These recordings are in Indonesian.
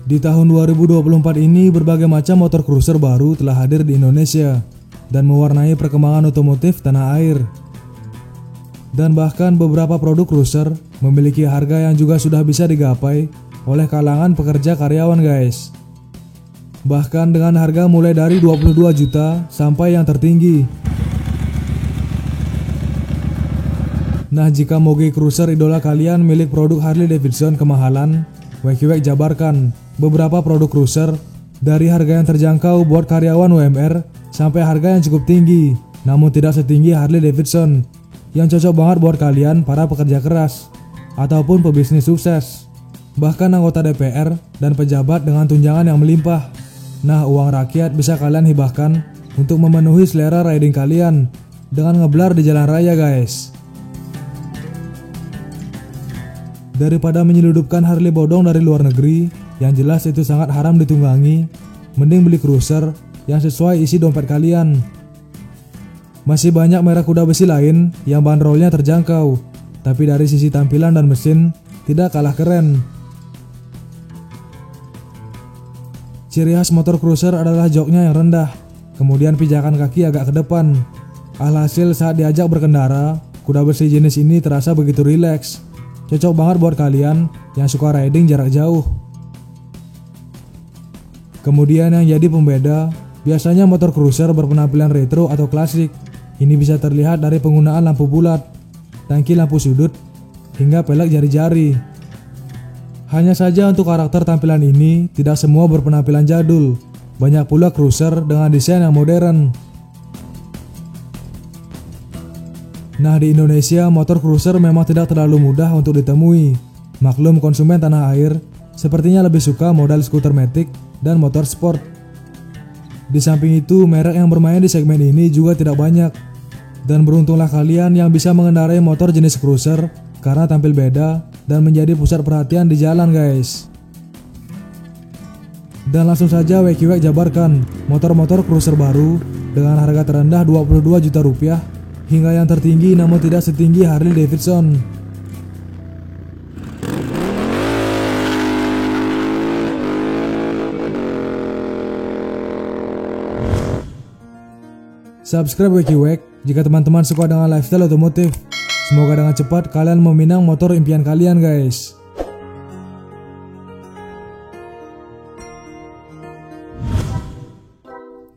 Di tahun 2024 ini berbagai macam motor cruiser baru telah hadir di Indonesia dan mewarnai perkembangan otomotif tanah air. Dan bahkan beberapa produk cruiser memiliki harga yang juga sudah bisa digapai oleh kalangan pekerja karyawan guys. Bahkan dengan harga mulai dari 22 juta sampai yang tertinggi. Nah, jika moge cruiser idola kalian milik produk Harley Davidson kemahalan, WeQuack jabarkan beberapa produk cruiser dari harga yang terjangkau buat karyawan UMR sampai harga yang cukup tinggi namun tidak setinggi Harley Davidson, yang cocok banget buat kalian para pekerja keras ataupun pebisnis sukses, bahkan anggota DPR dan pejabat dengan tunjangan yang melimpah. Nah, uang rakyat bisa kalian hibahkan untuk memenuhi selera riding kalian dengan ngeblar di jalan raya guys. Daripada menyeludupkan Harley bodong dari luar negeri, yang jelas itu sangat haram ditunggangi, mending beli cruiser yang sesuai isi dompet kalian. Masih banyak merek kuda besi lain yang bandrolnya terjangkau, tapi dari sisi tampilan dan mesin tidak kalah keren. Ciri khas motor cruiser adalah joknya yang rendah, kemudian pijakan kaki agak ke depan. Alhasil saat diajak berkendara, kuda besi jenis ini terasa begitu rileks. Cocok banget buat kalian yang suka riding jarak jauh. Kemudian yang jadi pembeda, biasanya motor cruiser berpenampilan retro atau klasik. Ini bisa terlihat dari penggunaan lampu bulat, tangki lampu sudut, hingga pelek jari-jari. Hanya saja untuk karakter tampilan ini tidak semua berpenampilan jadul. Banyak pula cruiser dengan desain yang modern. Nah, di Indonesia motor cruiser memang tidak terlalu mudah untuk ditemui. Maklum konsumen tanah air sepertinya lebih suka model skuter matic dan motor sport. Di samping itu, merek yang bermain di segmen ini juga tidak banyak. Dan beruntunglah kalian yang bisa mengendarai motor jenis cruiser karena tampil beda dan menjadi pusat perhatian di jalan guys. Dan langsung saja WeQuack jabarkan motor-motor cruiser baru dengan harga terendah 22 juta rupiah hingga yang tertinggi namun tidak setinggi Harley Davidson. Subscribe WeQuack jika teman-teman suka dengan lifestyle otomotif. Semoga dengan cepat kalian meminang motor impian kalian guys.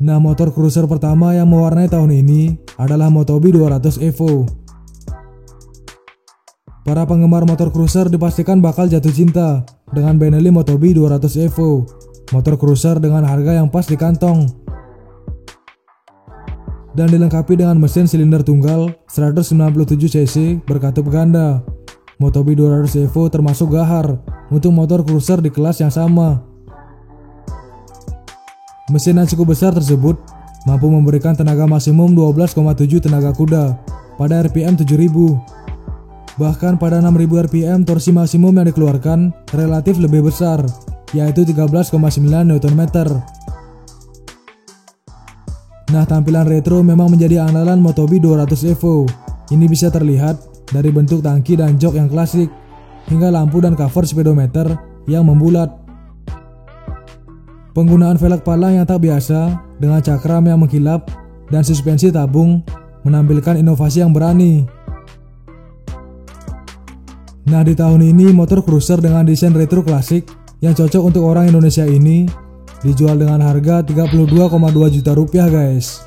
Nah, motor cruiser pertama yang mewarnai tahun ini adalah Motobi 200 Evo. Para penggemar motor cruiser dipastikan bakal jatuh cinta dengan Benelli Motobi 200 Evo. Motor cruiser dengan harga yang pas di kantong. Dan dilengkapi dengan mesin silinder tunggal 197 cc berkatup ganda. Motobi 200 Evo termasuk gahar untuk motor cruiser di kelas yang sama. Mesin yang cukup besar tersebut mampu memberikan tenaga maksimum 12,7 tenaga kuda pada RPM 7000. Bahkan pada 6000 RPM torsi maksimum yang dikeluarkan relatif lebih besar, yaitu 13,9 Nm. Nah, tampilan retro memang menjadi andalan Motobi 200 Evo. Ini bisa terlihat dari bentuk tangki dan jok yang klasik, hingga lampu dan cover speedometer yang membulat. Penggunaan velg palang yang tak biasa dengan cakram yang mengkilap dan suspensi tabung menampilkan inovasi yang berani. Nah, di tahun ini motor cruiser dengan desain retro klasik yang cocok untuk orang Indonesia ini dijual dengan harga 32,2 juta rupiah guys.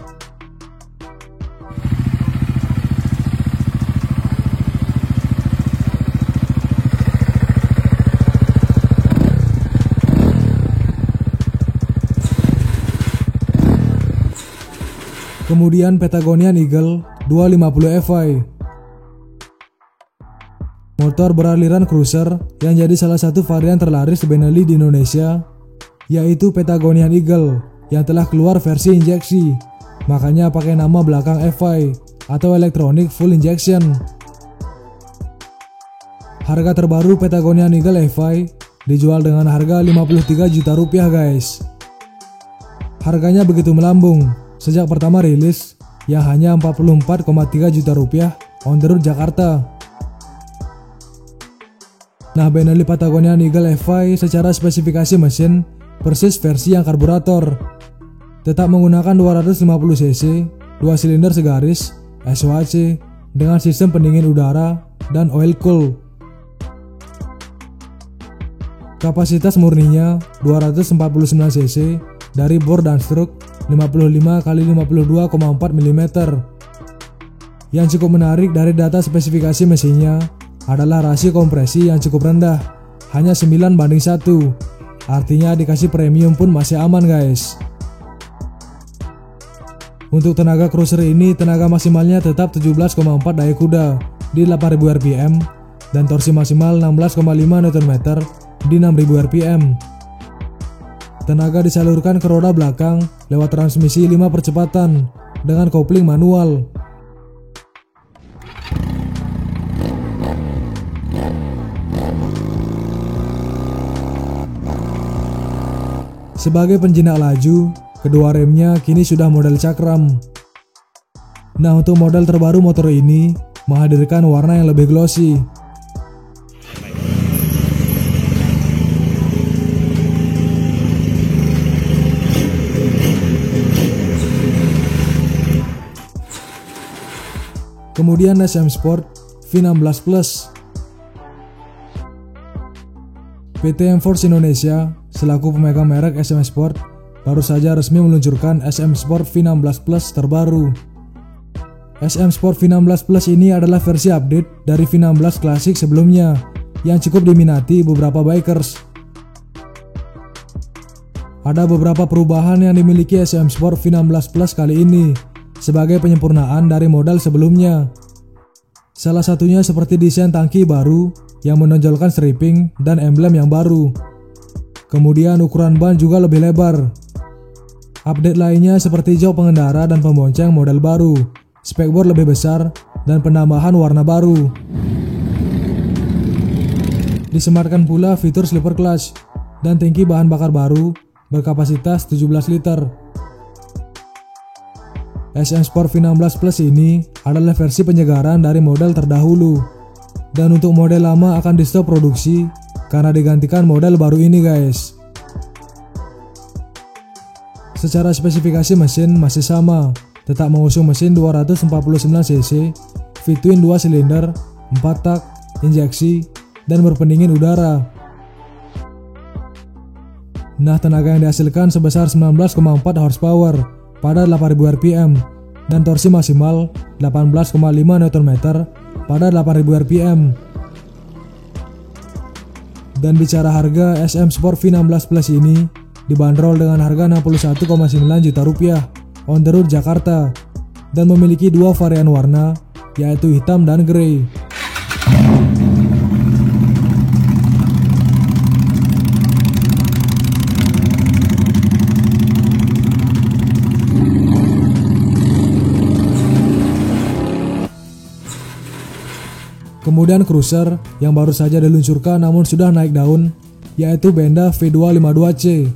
Kemudian Patagonian Eagle 250 Fi. Motor beraliran cruiser yang jadi salah satu varian terlaris Benelli di Indonesia, yaitu Patagonian Eagle yang telah keluar versi injeksi, makanya pakai nama belakang FI atau Electronic Full Injection. Harga terbaru Patagonian Eagle FI dijual dengan harga 53 juta rupiah guys. Harganya begitu melambung sejak pertama rilis yang hanya 44,3 juta rupiah on the road Jakarta. Nah, Benelli Patagonia Eagle FI secara spesifikasi mesin persis versi yang karburator. Tetap menggunakan 250 cc, 2 silinder segaris, SOHC dengan sistem pendingin udara dan oil cool. Kapasitas murninya 249 cc dari bor dan struk 55 x 52,4 mm. Yang cukup menarik dari data spesifikasi mesinnya adalah rasio kompresi yang cukup rendah, hanya 9:1. Artinya dikasih premium pun masih aman guys. Untuk tenaga cruiser ini, tenaga maksimalnya tetap 17,4 daya kuda di 8000 rpm dan torsi maksimal 16,5 Nm di 6000 rpm. Tenaga disalurkan ke roda belakang lewat transmisi 5 percepatan dengan kopling manual. Sebagai penjinak laju, kedua remnya kini sudah model cakram. Nah, untuk model terbaru motor ini menghadirkan warna yang lebih glossy. Kemudian SM Sport V16 Plus. PT M-Force Indonesia selaku pemegang merek SM Sport baru saja resmi meluncurkan SM Sport V16 Plus terbaru. SM Sport V16 Plus ini adalah versi update dari V16 klasik sebelumnya yang cukup diminati beberapa bikers. Ada beberapa perubahan yang dimiliki SM Sport V16 Plus kali ini sebagai penyempurnaan dari model sebelumnya. Salah satunya seperti desain tangki baru yang menonjolkan stripping dan emblem yang baru. Kemudian ukuran ban juga lebih lebar. Update lainnya seperti jok pengendara dan pembonceng model baru, spekboard lebih besar, dan penambahan warna baru. Disematkan pula fitur sleeper clutch dan tangki bahan bakar baru berkapasitas 17 liter. SM Sport V16 Plus ini adalah versi penyegaran dari model terdahulu, dan untuk model lama akan di stop produksi karena digantikan model baru ini guys. Secara spesifikasi mesin masih sama, tetap mengusung mesin 249 cc, V-twin 2 silinder, 4 tak, injeksi, dan berpendingin udara. Nah, tenaga yang dihasilkan sebesar 19,4 horsepower pada 8000 rpm dan torsi maksimal 18,5 Nm pada 8000 rpm. Dan bicara harga, SM Sport V16 Plus ini dibanderol dengan harga 61,9 juta rupiah on the road Jakarta dan memiliki dua varian warna, yaitu hitam dan grey. Kemudian cruiser yang baru saja diluncurkan namun sudah naik daun, yaitu Benda V252C.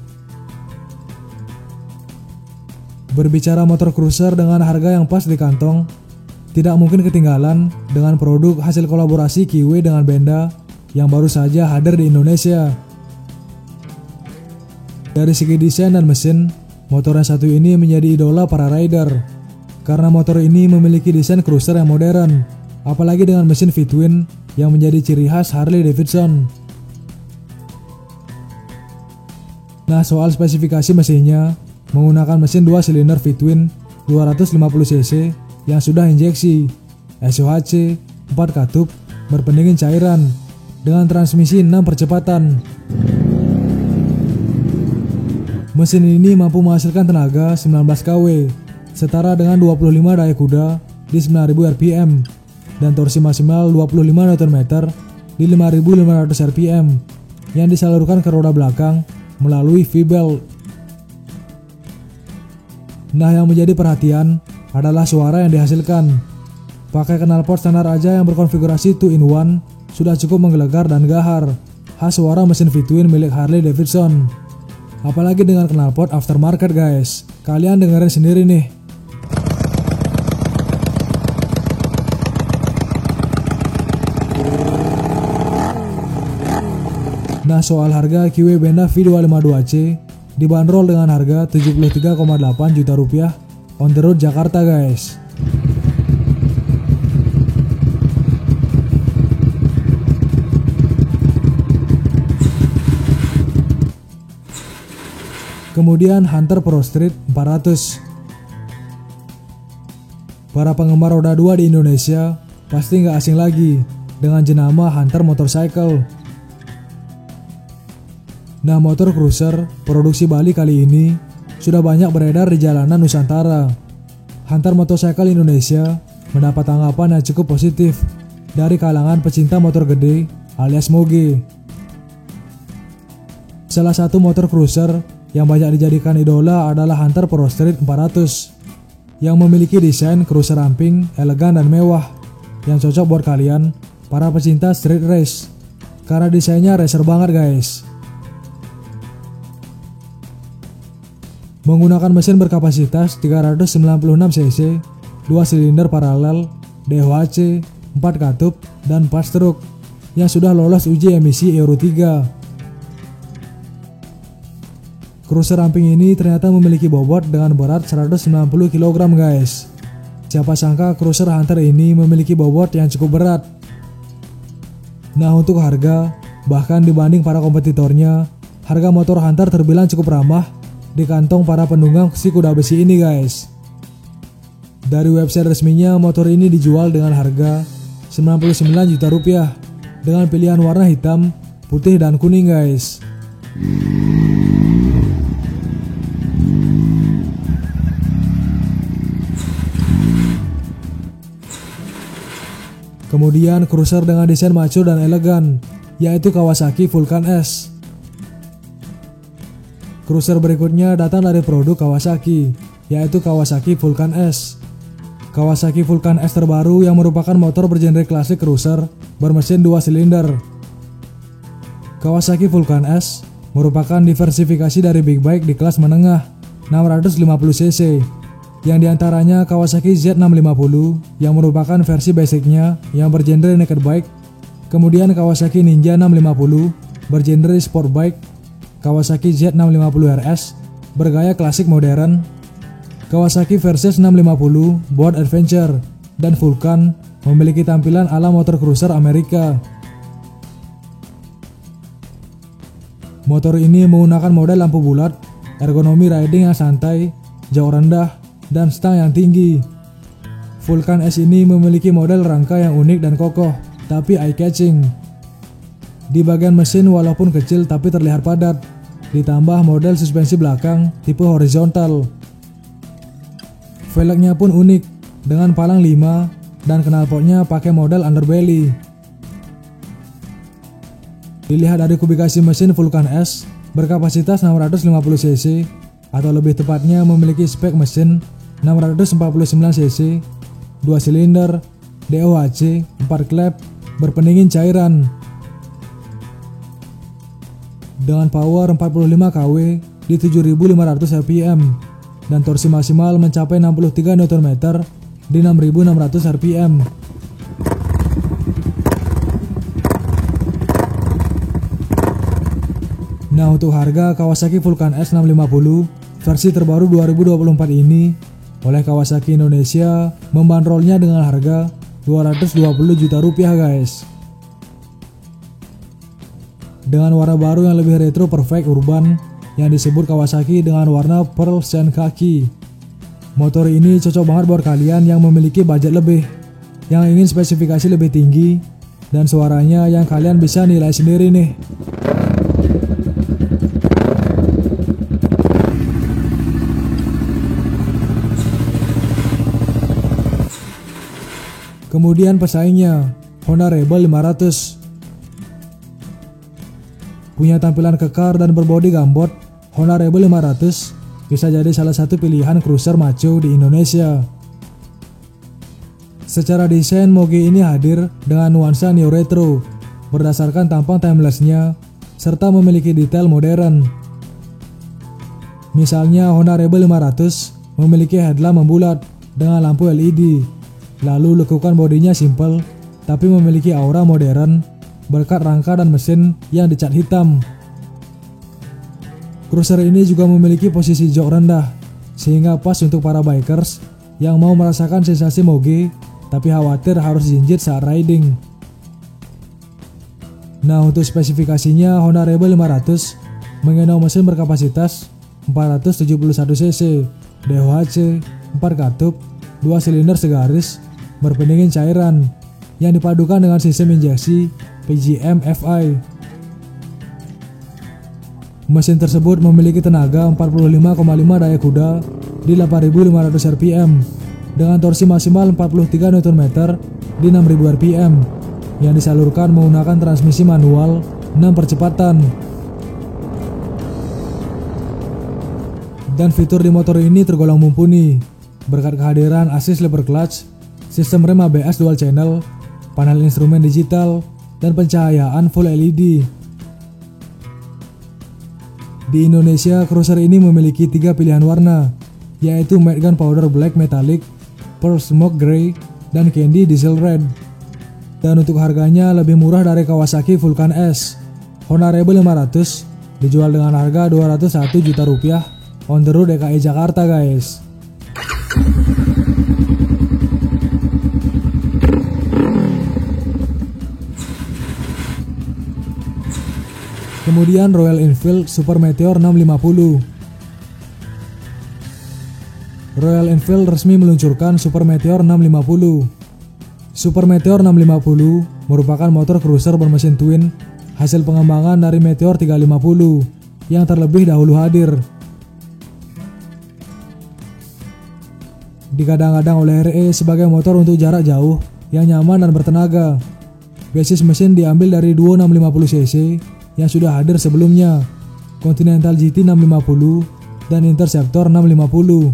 Berbicara motor cruiser dengan harga yang pas di kantong, tidak mungkin ketinggalan dengan produk hasil kolaborasi Kiwi dengan Benda yang baru saja hadir di Indonesia. Dari segi desain dan mesin, motor yang satu ini menjadi idola para rider, karena motor ini memiliki desain cruiser yang modern, apalagi dengan mesin V-twin yang menjadi ciri khas Harley Davidson. Nah, soal spesifikasi mesinnya, menggunakan mesin 2 silinder V-twin 250 cc yang sudah injeksi, SOHC, 4 katup, berpendingin cairan, dengan transmisi 6 percepatan. Mesin ini mampu menghasilkan tenaga 19 kW, setara dengan 25 daya kuda di 9000 rpm, dan torsi maksimal 25 Nm di 5500 rpm, yang disalurkan ke roda belakang melalui V-belt. Nah, yang menjadi perhatian adalah suara yang dihasilkan. Pakai knalpot standar aja yang berkonfigurasi 2-in-1 sudah cukup menggelegar dan gahar, khas suara mesin V-twin milik Harley Davidson. Apalagi dengan knalpot aftermarket guys, kalian dengerin sendiri nih. Nah, soal harga Kiwi Benda V252C dibanderol dengan harga 73,8 juta rupiah on the road Jakarta guys. Kemudian Hunter Pro Street 400. Para penggemar roda 2 di Indonesia pasti nggak asing lagi dengan jenama Hunter Motorcycle. Nah, motor cruiser produksi Bali kali ini sudah banyak beredar di jalanan Nusantara. Hunter Motorcycle Indonesia mendapat tanggapan yang cukup positif dari kalangan pecinta motor gede alias moge. Salah satu motor cruiser yang banyak dijadikan idola adalah Hunter Pro Street 400 yang memiliki desain cruiser ramping, elegan dan mewah yang cocok buat kalian para pecinta street race karena desainnya racer banget guys. Menggunakan mesin berkapasitas 396 cc, 2 silinder paralel, DOHC, 4 katup, dan 4 stroke yang sudah lolos uji emisi Euro 3. Cruiser ramping ini ternyata memiliki bobot dengan berat 190 kg guys. Siapa sangka cruiser Hunter ini memiliki bobot yang cukup berat. Nah, untuk harga, bahkan dibanding para kompetitornya, harga motor Hunter terbilang cukup ramah di kantong para penunggang si kuda besi ini guys. Dari website resminya, motor ini dijual dengan harga 99 juta rupiah dengan pilihan warna hitam, putih dan kuning guys. Kemudian cruiser dengan desain maco dan elegan, yaitu Kawasaki Vulcan S. Cruiser berikutnya datang dari produk Kawasaki, yaitu Kawasaki Vulcan S. Kawasaki Vulcan S terbaru yang merupakan motor bergenre klasik cruiser bermesin 2 silinder. Kawasaki Vulcan S merupakan diversifikasi dari big bike di kelas menengah 650 cc, yang diantaranya Kawasaki Z650 yang merupakan versi basicnya yang bergenre naked bike, kemudian Kawasaki Ninja 650 bergenre sport bike, Kawasaki Z650 RS bergaya klasik modern, Kawasaki Versys 650 buat adventure, dan Vulcan memiliki tampilan ala motor cruiser Amerika. Motor ini menggunakan model lampu bulat, ergonomi riding yang santai, jauh rendah, dan stang yang tinggi. Vulcan S ini memiliki model rangka yang unik dan kokoh, tapi eye-catching. Di bagian mesin walaupun kecil tapi terlihat padat, ditambah model suspensi belakang tipe horizontal. Velgnya pun unik, dengan palang 5 dan knalpotnya pakai model underbelly. Dilihat dari kubikasi mesin Vulcan S berkapasitas 650 cc, atau lebih tepatnya memiliki spek mesin 649 cc, 2 silinder, DOHC, 4 klep, berpendingin cairan. Dengan power 45 kW di 7500 rpm dan torsi maksimal mencapai 63 Nm di 6600 rpm. Nah, untuk harga Kawasaki Vulcan S 650 versi terbaru 2024 ini oleh Kawasaki Indonesia membandrolnya dengan harga 220 juta rupiah guys. Dengan warna baru yang lebih retro perfect urban yang disebut Kawasaki dengan warna pearl sand khaki. Motor ini cocok banget buat kalian yang memiliki budget lebih, yang ingin spesifikasi lebih tinggi, dan suaranya yang kalian bisa nilai sendiri nih. Kemudian pesaingnya, Honda Rebel 500. Punya tampilan kekar dan berbodi gambot, Honda Rebel 500 bisa jadi salah satu pilihan cruiser maco di Indonesia. Secara desain, moge ini hadir dengan nuansa neo retro berdasarkan tampang timeless-nya serta memiliki detail modern. Misalnya Honda Rebel 500 memiliki headlamp membulat dengan lampu LED. Lalu lekukan bodinya simple tapi memiliki aura modern berkat rangka dan mesin yang dicat hitam. Cruiser ini juga memiliki posisi jok rendah, sehingga pas untuk para bikers yang mau merasakan sensasi moge tapi khawatir harus jinjit saat riding. Nah, untuk spesifikasinya, Honda Rebel 500 menggendong mesin berkapasitas 471 cc, DOHC, 4 katup, 2 silinder segaris, berpendingin cairan, yang dipadukan dengan sistem injeksi PGM FI. Mesin tersebut memiliki tenaga 45,5 daya kuda di 8.500 rpm dengan torsi maksimal 43 Nm di 6.000 rpm yang disalurkan menggunakan transmisi manual 6 percepatan. Dan fitur di motor ini tergolong mumpuni berkat kehadiran assist lever clutch, sistem rem ABS dual channel, panel instrumen digital, dan pencahayaan full LED. Di Indonesia, cruiser ini memiliki 3 pilihan warna, yaitu Matte Gunpowder Black Metallic, Pearl Smoke Grey, dan Candy Diesel Red. Dan untuk harganya lebih murah dari Kawasaki Vulcan S. Honda Rebel 500 dijual dengan harga Rp201 juta on the road DKI Jakarta, guys. Kemudian Royal Enfield Super Meteor 650. Royal Enfield resmi meluncurkan Super Meteor 650. Super Meteor 650 merupakan motor cruiser bermesin twin hasil pengembangan dari Meteor 350 yang terlebih dahulu hadir. Digadang-gadang oleh RE sebagai motor untuk jarak jauh yang nyaman dan bertenaga. Basis mesin diambil dari Duo 650cc yang sudah hadir sebelumnya, Continental GT 650 dan Interceptor 650.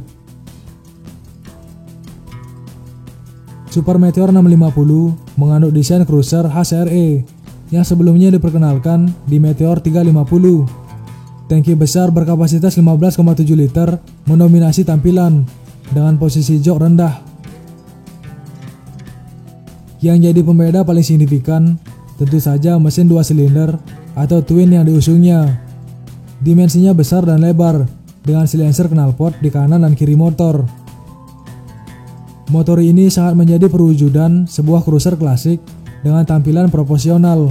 Super Meteor 650 mengandung desain cruiser khas RE yang sebelumnya diperkenalkan di Meteor 350. Tangki besar berkapasitas 15,7 liter mendominasi tampilan dengan posisi jok rendah. Yang jadi pembeda paling signifikan tentu saja mesin 2 silinder atau twin yang diusungnya. Dimensinya besar dan lebar dengan silencer knalpot di kanan dan kiri motor. Motor ini sangat menjadi perwujudan sebuah cruiser klasik dengan tampilan proporsional.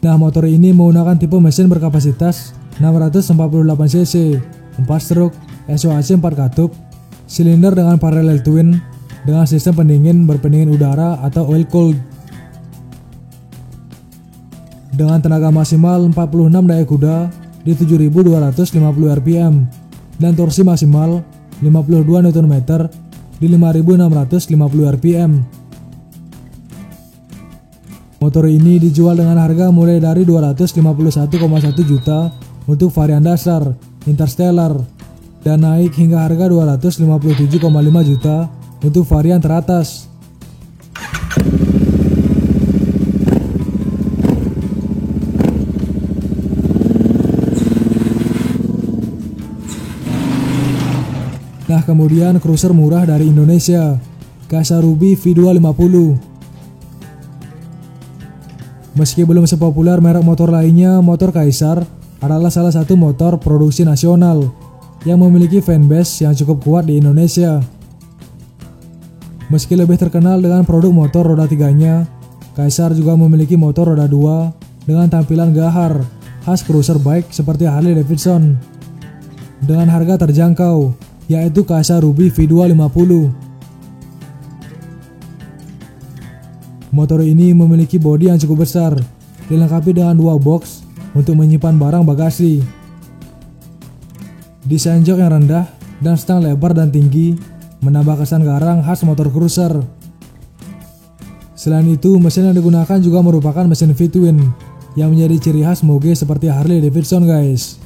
Nah, motor ini menggunakan tipe mesin berkapasitas 648 cc, 4 stroke, SOHC 4 katup, silinder dengan parallel twin dengan sistem pendingin berpendingin udara atau oil cooled. Dengan tenaga maksimal 46 daya kuda di 7.250 rpm dan torsi maksimal 52 Nm di 5.650 rpm. Motor ini dijual dengan harga mulai dari 251,1 juta untuk varian dasar, Interstellar, dan naik hingga harga 257,5 juta untuk varian teratas. Nah, kemudian cruiser murah dari Indonesia, Kaisa Ruby V250. Meski belum sepopuler merek motor lainnya, motor Kaisar adalah salah satu motor produksi nasional yang memiliki fanbase yang cukup kuat di Indonesia. Meski lebih terkenal dengan produk motor roda 3-nya, Kaisar juga memiliki motor roda 2 dengan tampilan gahar khas cruiser bike seperti Harley Davidson dengan harga terjangkau, yaitu Kaisa Ruby V250. Motor ini memiliki bodi yang cukup besar, dilengkapi dengan 2 box untuk menyimpan barang bagasi. Desain jok yang rendah dan stang lebar dan tinggi menambah kesan garang khas motor cruiser. Selain itu, mesin yang digunakan juga merupakan mesin V-twin yang menjadi ciri khas moge seperti Harley Davidson, guys.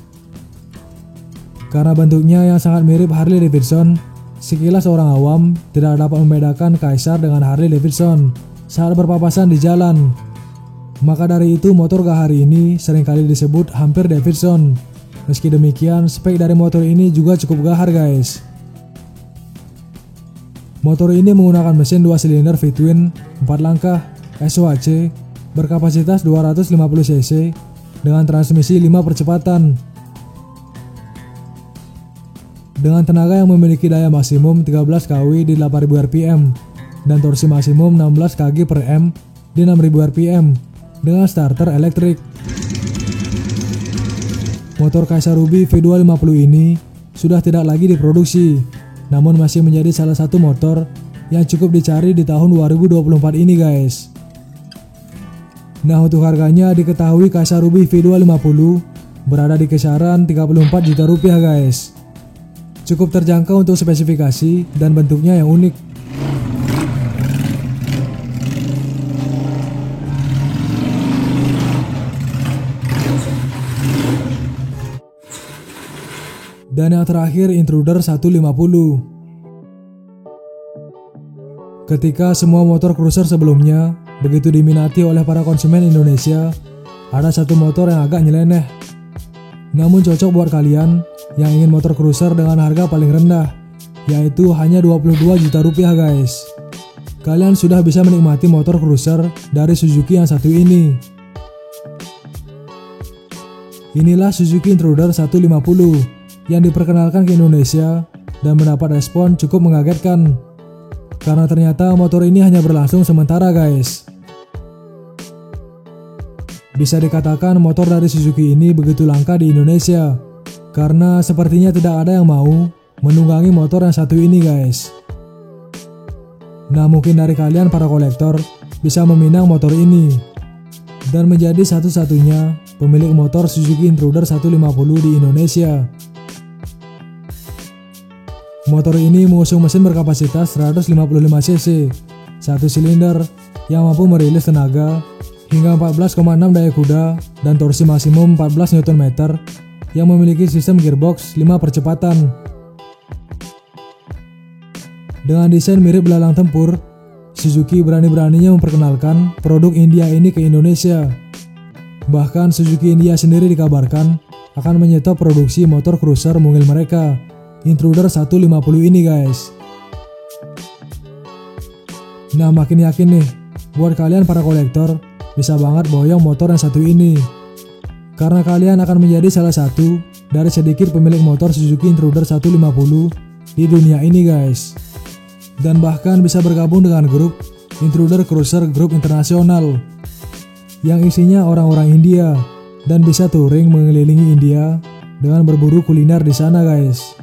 Karena bentuknya yang sangat mirip Harley Davidson, sekilas orang awam tidak dapat membedakan Kaisar dengan Harley Davidson saat berpapasan di jalan. Maka dari itu motor gahar ini seringkali disebut hampir Davidson. Meski demikian, spek dari motor ini juga cukup gahar, guys. Motor ini menggunakan mesin 2 silinder V-twin 4 langkah SOHC berkapasitas 250 cc dengan transmisi 5 percepatan. Dengan tenaga yang memiliki daya maksimum 13 kW di 8000 rpm dan torsi maksimum 16 kg per M di 6000 rpm dengan starter elektrik. Motor Kaisa Ruby V250 ini sudah tidak lagi diproduksi, namun masih menjadi salah satu motor yang cukup dicari di tahun 2024 ini guys. Nah, untuk harganya diketahui Kaisa Ruby V250 berada di kisaran 34 juta rupiah guys. Cukup terjangkau untuk spesifikasi dan bentuknya yang unik. Dan yang terakhir Intruder 150. Ketika semua motor cruiser sebelumnya begitu diminati oleh para konsumen Indonesia, ada satu motor yang agak nyeleneh, namun cocok buat kalian yang ingin motor cruiser dengan harga paling rendah, yaitu hanya 22 juta rupiah guys. Kalian sudah bisa menikmati motor cruiser dari Suzuki yang satu ini. Inilah Suzuki Intruder 150 yang diperkenalkan ke Indonesia dan mendapat respon cukup mengagetkan, karena ternyata motor ini hanya berlangsung sementara guys. Bisa dikatakan motor dari Suzuki ini begitu langka di Indonesia, karena sepertinya tidak ada yang mau menunggangi motor yang satu ini guys. Nah, mungkin dari kalian para kolektor bisa meminang motor ini dan menjadi satu-satunya pemilik motor Suzuki Intruder 150 di Indonesia. Motor ini mengusung mesin berkapasitas 155 cc, satu silinder yang mampu merilis tenaga hingga 14,6 daya kuda dan torsi maksimum 14 Nm yang memiliki sistem gearbox 5 percepatan. Dengan desain mirip belalang tempur, Suzuki berani-beraninya memperkenalkan produk India ini ke Indonesia. Bahkan Suzuki India sendiri dikabarkan akan menyetop produksi motor cruiser mungil mereka, Intruder 150 ini guys. Nah, makin yakin nih, buat kalian para kolektor bisa banget boyong motor yang satu ini, karena kalian akan menjadi salah satu dari sedikit pemilik motor Suzuki Intruder 150 di dunia ini guys. Dan bahkan bisa bergabung dengan grup Intruder Cruiser Group Internasional yang isinya orang-orang India dan bisa touring mengelilingi India dengan berburu kuliner di sana guys.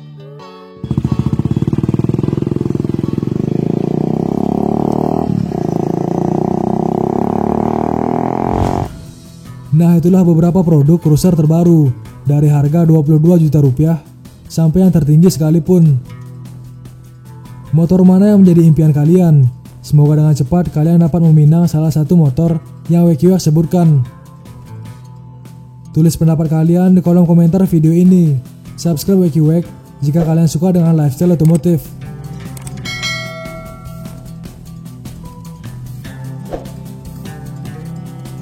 Nah, itulah beberapa produk cruiser terbaru dari harga 22 juta rupiah sampai yang tertinggi sekalipun. Motor mana yang menjadi impian kalian? Semoga dengan cepat kalian dapat meminang salah satu motor yang WQX sebutkan. Tulis pendapat kalian di kolom komentar video ini. Subscribe WQX jika kalian suka dengan lifestyle otomotif.